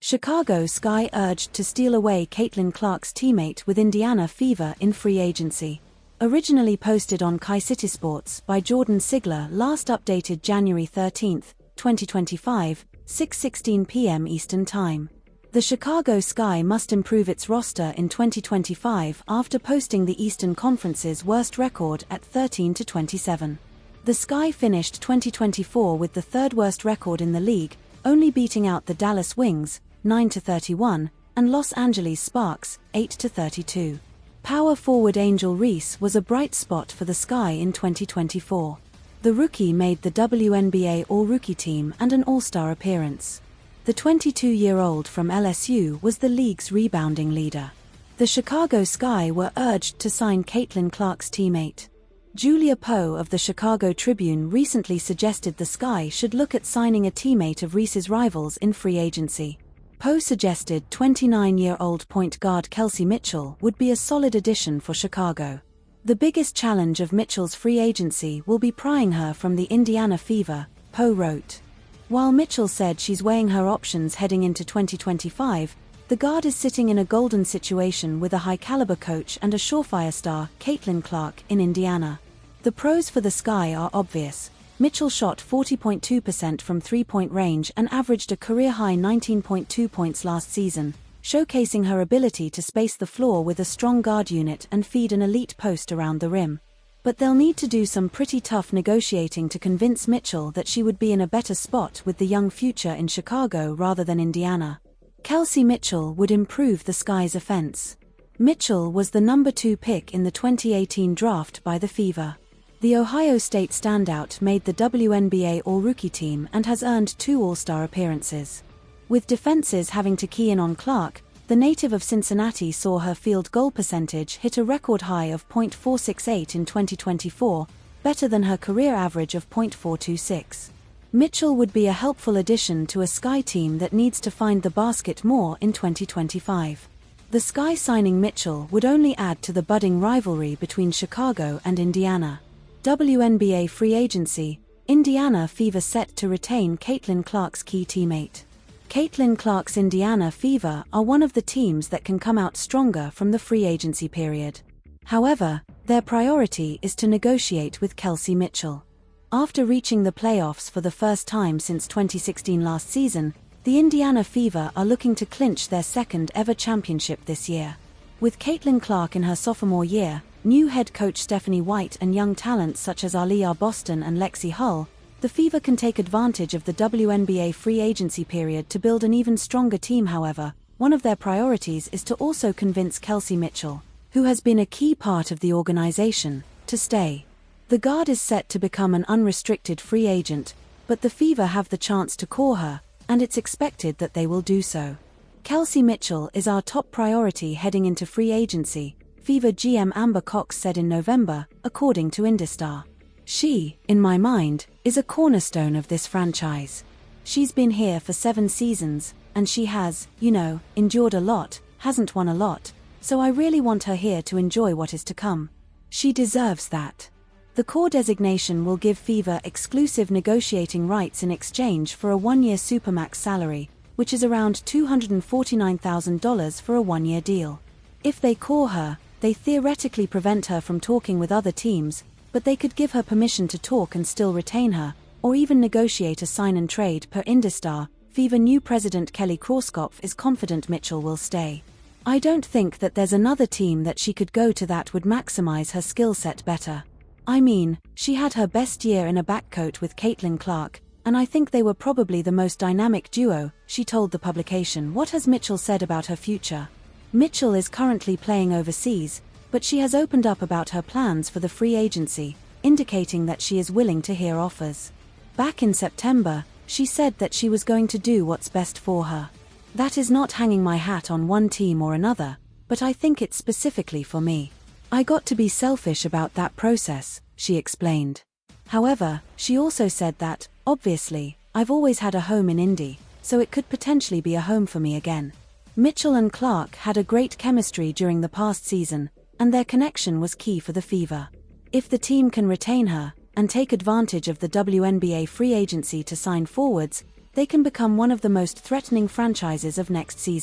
Chicago Sky urged to steal away Caitlin Clark's teammate with Indiana Fever in free agency. Originally posted on City Sports by Jordan Sigler, last updated January 13, 2025, 6:16 p.m. Eastern Time. The Chicago Sky must improve its roster in 2025 after posting the Eastern Conference's worst record at 13-27. The Sky finished 2024 with the third worst record in the league, only beating out the Dallas Wings, 9-31, and Los Angeles Sparks, 8-32. Power forward Angel Reese was a bright spot for the Sky in 2024. The rookie made the WNBA All-Rookie team and an All-Star appearance. The 22-year-old from LSU was the league's rebounding leader. The Chicago Sky were urged to sign Caitlin Clark's teammate. Julia Poe of the Chicago Tribune recently suggested the Sky should look at signing a teammate of Reese's rivals in free agency. Poe suggested 29-year-old point guard Kelsey Mitchell would be a solid addition for Chicago. The biggest challenge of Mitchell's free agency will be prying her from the Indiana Fever, Poe wrote. While Mitchell said she's weighing her options heading into 2025, the guard is sitting in a golden situation with a high-caliber coach and a surefire star, Caitlin Clark, in Indiana. The pros for the Sky are obvious. Mitchell shot 40.2% from three-point range and averaged a career-high 19.2 points last season, showcasing her ability to space the floor with a strong guard unit and feed an elite post around the rim. But they'll need to do some pretty tough negotiating to convince Mitchell that she would be in a better spot with the young future in Chicago rather than Indiana. Kelsey Mitchell would improve the Sky's offense. Mitchell was the number 2 pick in the 2018 draft by the Fever. The Ohio State standout made the WNBA All-Rookie team and has earned 2 All-Star appearances. With defenses having to key in on Clark, the native of Cincinnati saw her field goal percentage hit a record high of .468 in 2024, better than her career average of .426. Mitchell would be a helpful addition to a Sky team that needs to find the basket more in 2025. The Sky signing Mitchell would only add to the budding rivalry between Chicago and Indiana. WNBA free agency, Indiana Fever set to retain Caitlin Clark's key teammate. Caitlin Clark's Indiana Fever are one of the teams that can come out stronger from the free agency period. However, their priority is to negotiate with Kelsey Mitchell. After reaching the playoffs for the first time since 2016 last season, the Indiana Fever are looking to clinch their second-ever championship this year. With Caitlin Clark in her sophomore year, new head coach Stephanie White and young talents such as Aliyah Boston and Lexi Hull, the Fever can take advantage of the WNBA free agency period to build an even stronger team. However, one of their priorities is to also convince Kelsey Mitchell, who has been a key part of the organization, to stay. The guard is set to become an unrestricted free agent, but the Fever have the chance to core her, and it's expected that they will do so. Kelsey Mitchell is our top priority heading into free agency, Fever GM Amber Cox said in November, according to IndyStar. She, in my mind, is a cornerstone of this franchise. She's been here for 7 seasons, and she has, endured a lot, hasn't won a lot, so I really want her here to enjoy what is to come. She deserves that. The core designation will give Fever exclusive negotiating rights in exchange for a 1-year Supermax salary, which is around $249,000 for a 1-year deal. If they core her, they theoretically prevent her from talking with other teams, but they could give her permission to talk and still retain her, or even negotiate a sign and trade per IndyStar. Fever new president Kelly Krauskopf is confident Mitchell will stay. I don't think that there's another team that she could go to that would maximize her skill set better. I mean, she had her best year in a backcourt with Caitlin Clark, and I think they were probably the most dynamic duo, she told the publication. What has Mitchell said about her future? Mitchell is currently playing overseas, but she has opened up about her plans for the free agency, indicating that she is willing to hear offers. Back in September, she said that she was going to do what's best for her. That is not hanging my hat on one team or another, but I think it's specifically for me. I got to be selfish about that process, she explained. However, she also said that, obviously, I've always had a home in Indy, so it could potentially be a home for me again. Mitchell and Clark had a great chemistry during the past season, and their connection was key for the Fever. If the team can retain her, and take advantage of the WNBA free agency to sign forwards, they can become one of the most threatening franchises of next season.